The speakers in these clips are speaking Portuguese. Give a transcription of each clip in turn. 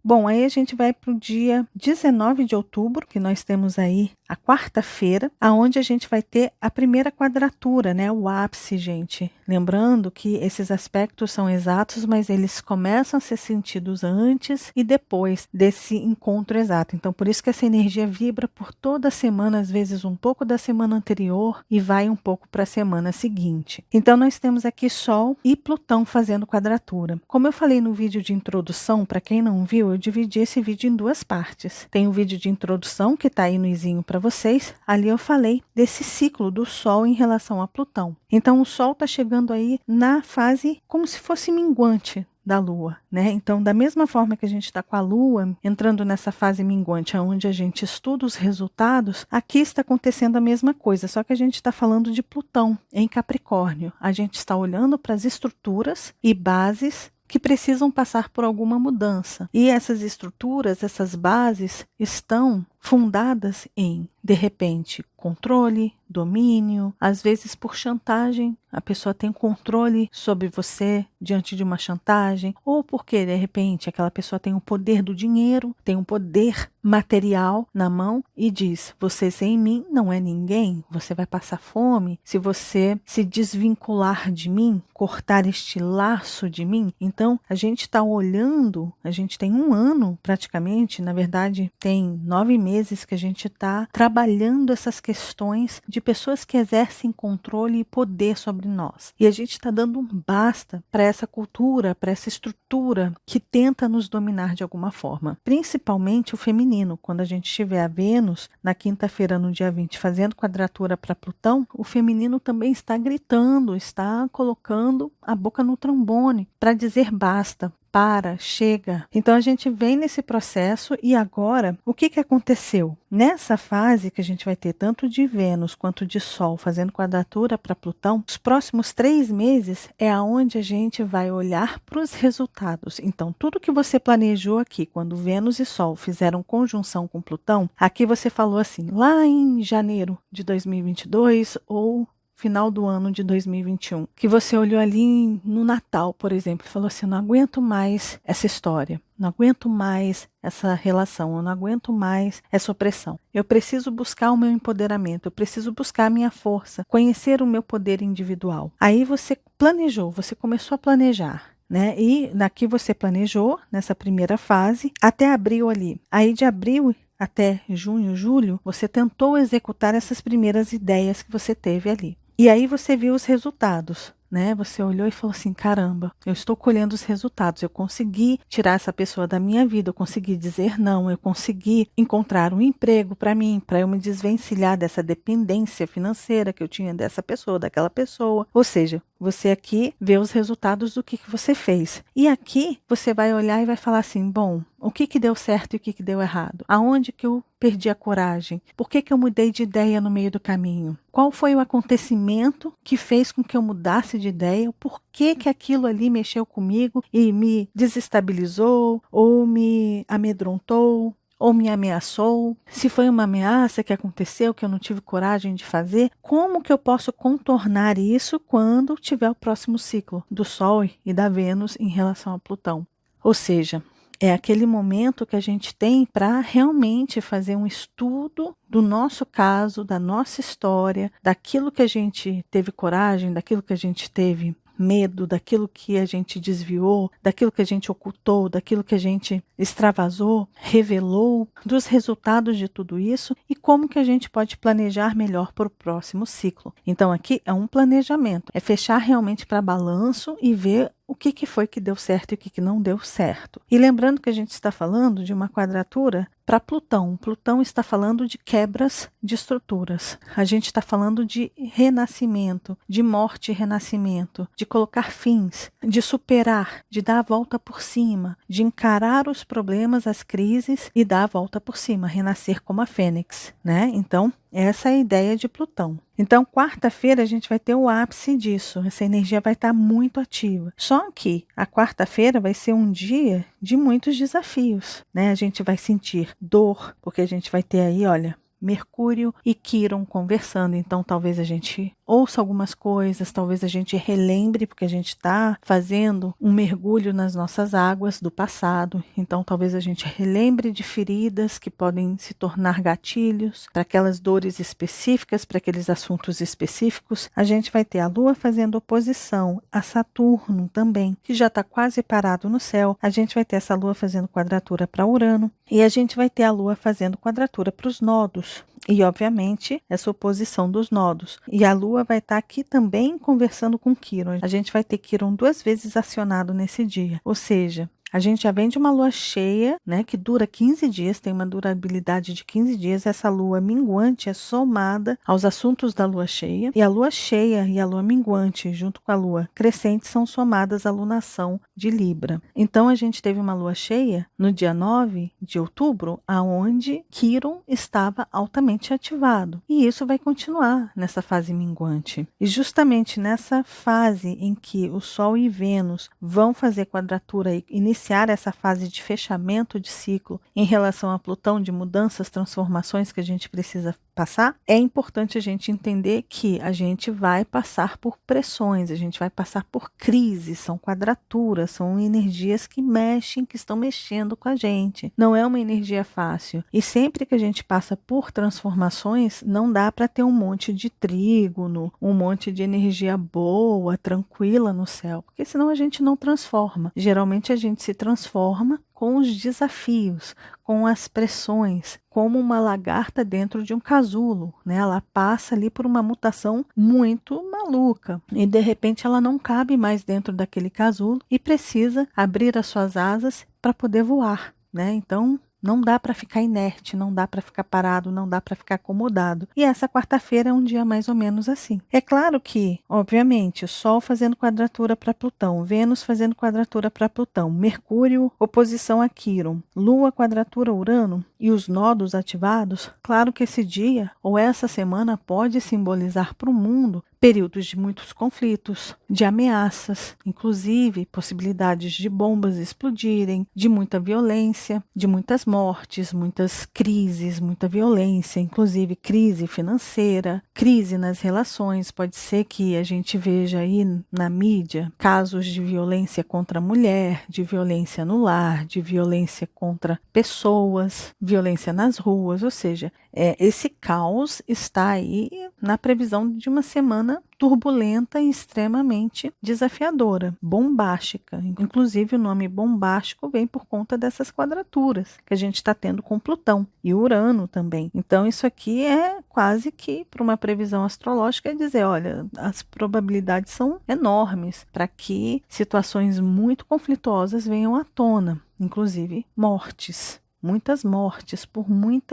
Bom, aí a gente vai para o dia 19 de outubro, que nós temos aí a quarta-feira, aonde a gente vai ter a primeira quadratura, né? O ápice, gente. Lembrando que esses aspectos são exatos, mas eles começam a ser sentidos antes e depois desse encontro exato. Então, por isso que essa energia vibra por toda a semana, às vezes um pouco da semana anterior e vai um pouco para a semana seguinte. Então, nós temos aqui Sol e Plutão fazendo quadratura. Como eu falei no vídeo de introdução, para quem não viu, eu dividi esse vídeo em duas partes. Tem o vídeo de introdução, que está aí no izinho para vocês. Ali eu falei desse ciclo do Sol em relação a Plutão. Então, o Sol está chegando aí na fase como se fosse minguante da Lua, né? Então, da mesma forma que a gente está com a Lua entrando nessa fase minguante, onde a gente estuda os resultados, aqui está acontecendo a mesma coisa, só que a gente está falando de Plutão em Capricórnio. A gente está olhando para as estruturas e bases que precisam passar por alguma mudança. E essas estruturas, essas bases, estão fundadas em, de repente, controle, domínio, às vezes por chantagem. A pessoa tem controle sobre você diante de uma chantagem, ou porque, de repente, aquela pessoa tem o poder do dinheiro, tem um poder material na mão e diz: você sem mim não é ninguém, você vai passar fome se você se desvincular de mim, cortar este laço de mim. Então, a gente está olhando, a gente tem um ano praticamente, na verdade, tem 9 meses que a gente está trabalhando essas questões de pessoas que exercem controle e poder sobre nós. E a gente está dando um basta para essa cultura, para essa estrutura que tenta nos dominar de alguma forma. Principalmente o feminino. Quando a gente tiver a Vênus, na quinta-feira, no dia 20, fazendo quadratura para Plutão, o feminino também está gritando, está colocando a boca no trombone para dizer basta. Para, chega. Então a gente vem nesse processo e agora, o que aconteceu? Nessa fase que a gente vai ter tanto de Vênus quanto de Sol fazendo quadratura para Plutão, os próximos 3 meses é aonde a gente vai olhar para os resultados. Então tudo que você planejou aqui, quando Vênus e Sol fizeram conjunção com Plutão, aqui você falou assim, lá em janeiro de 2022 ou final do ano de 2021, que você olhou ali no Natal, por exemplo, e falou assim, não aguento mais essa história, não aguento mais essa relação, eu não aguento mais essa opressão. Eu preciso buscar o meu empoderamento, eu preciso buscar a minha força, conhecer o meu poder individual. Aí você planejou, você começou a planejar, né? E daqui você planejou, nessa primeira fase, até abril ali. Aí de abril até junho, julho, você tentou executar essas primeiras ideias que você teve ali. E aí você viu os resultados, né? Você olhou e falou assim, caramba, eu estou colhendo os resultados, eu consegui tirar essa pessoa da minha vida, eu consegui dizer não, eu consegui encontrar um emprego para mim, para eu me desvencilhar dessa dependência financeira que eu tinha dessa pessoa, daquela pessoa. Ou seja, você aqui vê os resultados do que você fez. E aqui você vai olhar e vai falar assim, bom, o que deu certo e o que deu errado? Aonde que eu perdi a coragem? Por que eu mudei de ideia no meio do caminho? Qual foi o acontecimento que fez com que eu mudasse de ideia? Por que aquilo ali mexeu comigo e me desestabilizou ou me amedrontou? Ou me ameaçou? Se foi uma ameaça que aconteceu, que eu não tive coragem de fazer, como que eu posso contornar isso quando tiver o próximo ciclo do Sol e da Vênus em relação a Plutão? Ou seja, é aquele momento que a gente tem para realmente fazer um estudo do nosso caso, da nossa história, daquilo que a gente teve coragem, daquilo que a gente teve medo, daquilo que a gente desviou, daquilo que a gente ocultou, daquilo que a gente extravasou, revelou, dos resultados de tudo isso e como que a gente pode planejar melhor para o próximo ciclo. Então aqui é um planejamento, é fechar realmente para balanço e ver o que foi que deu certo e o que não deu certo. E lembrando que a gente está falando de uma quadratura para Plutão. Plutão está falando de quebras de estruturas. A gente está falando de renascimento, de morte e renascimento, de colocar fins, de superar, de dar a volta por cima, de encarar os problemas, as crises e dar a volta por cima, renascer como a fênix, né? Então, essa é a ideia de Plutão. Então, quarta-feira a gente vai ter o ápice disso. Essa energia vai estar muito ativa. Só que a quarta-feira vai ser um dia de muitos desafios, né? A gente vai sentir dor, porque a gente vai ter aí, olha, Mercúrio e Quíron conversando. Então, talvez a gente ouça algumas coisas, talvez a gente relembre, porque a gente está fazendo um mergulho nas nossas águas do passado, então talvez a gente relembre de feridas que podem se tornar gatilhos para aquelas dores específicas, para aqueles assuntos específicos. A gente vai ter a Lua fazendo oposição a Saturno também, que já está quase parado no céu. A gente vai ter essa Lua fazendo quadratura para Urano e a gente vai ter a Lua fazendo quadratura para os nodos. E, obviamente, essa oposição dos nodos. E a Lua vai estar aqui também conversando com Quiron. A gente vai ter Quiron 2 vezes acionado nesse dia. Ou seja, a gente já vem de uma lua cheia, né, que dura 15 dias, tem uma durabilidade de 15 dias. Essa lua minguante é somada aos assuntos da lua cheia. E a lua cheia e a lua minguante, junto com a lua crescente, são somadas à lunação de Libra. Então, a gente teve uma lua cheia no dia 9 de outubro, aonde Quiron estava altamente ativado. E isso vai continuar nessa fase minguante. E justamente nessa fase em que o Sol e Vênus vão fazer quadratura e iniciar essa fase de fechamento de ciclo em relação a Plutão, de mudanças, transformações que a gente precisa passar, é importante a gente entender que a gente vai passar por pressões, a gente vai passar por crises, são quadraturas, são energias que mexem, que estão mexendo com a gente. Não é uma energia fácil. E sempre que a gente passa por transformações, não dá para ter um monte de trígono, um monte de energia boa, tranquila no céu, porque senão a gente não transforma. Geralmente a gente se transforma com os desafios, com as pressões, como uma lagarta dentro de um casulo, né? Ela passa ali por uma mutação muito maluca e de repente ela não cabe mais dentro daquele casulo e precisa abrir as suas asas para poder voar, né? Então não dá para ficar inerte, não dá para ficar parado, não dá para ficar acomodado. E essa quarta-feira é um dia mais ou menos assim. É claro que, obviamente, o Sol fazendo quadratura para Plutão, Vênus fazendo quadratura para Plutão, Mercúrio oposição a Quiron, Lua quadratura Urano e os nodos ativados, claro que esse dia ou essa semana pode simbolizar para o mundo períodos de muitos conflitos, de ameaças, inclusive possibilidades de bombas explodirem, de muita violência, de muitas mortes, muitas crises, muita violência, inclusive crise financeira, crise nas relações. Pode ser que a gente veja aí na mídia casos de violência contra a mulher, de violência no lar, de violência contra pessoas, violência nas ruas, ou seja, esse caos está aí na previsão de uma semana turbulenta e extremamente desafiadora, bombástica. Inclusive o nome bombástico vem por conta dessas quadraturas que a gente está tendo com Plutão e Urano também. Então isso aqui é quase que para uma previsão astrológica é dizer, olha, as probabilidades são enormes para que situações muito conflituosas venham à tona, inclusive mortes. Muitas mortes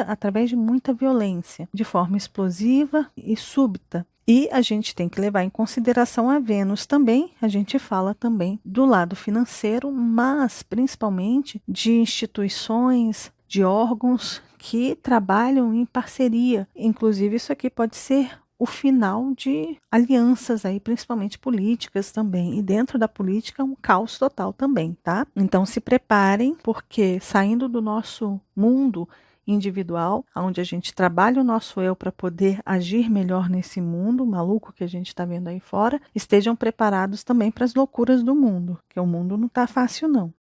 através de muita violência, de forma explosiva e súbita. E a gente tem que levar em consideração a Vênus também, a gente fala também do lado financeiro, mas principalmente de instituições, de órgãos que trabalham em parceria. Inclusive isso aqui pode ser o final de alianças aí, principalmente políticas também. E dentro da política, um caos total também, tá? Então se preparem, porque saindo do nosso mundo individual, onde a gente trabalha o nosso eu para poder agir melhor nesse mundo maluco que a gente está vendo aí fora, estejam preparados também para as loucuras do mundo, que o mundo não está fácil não.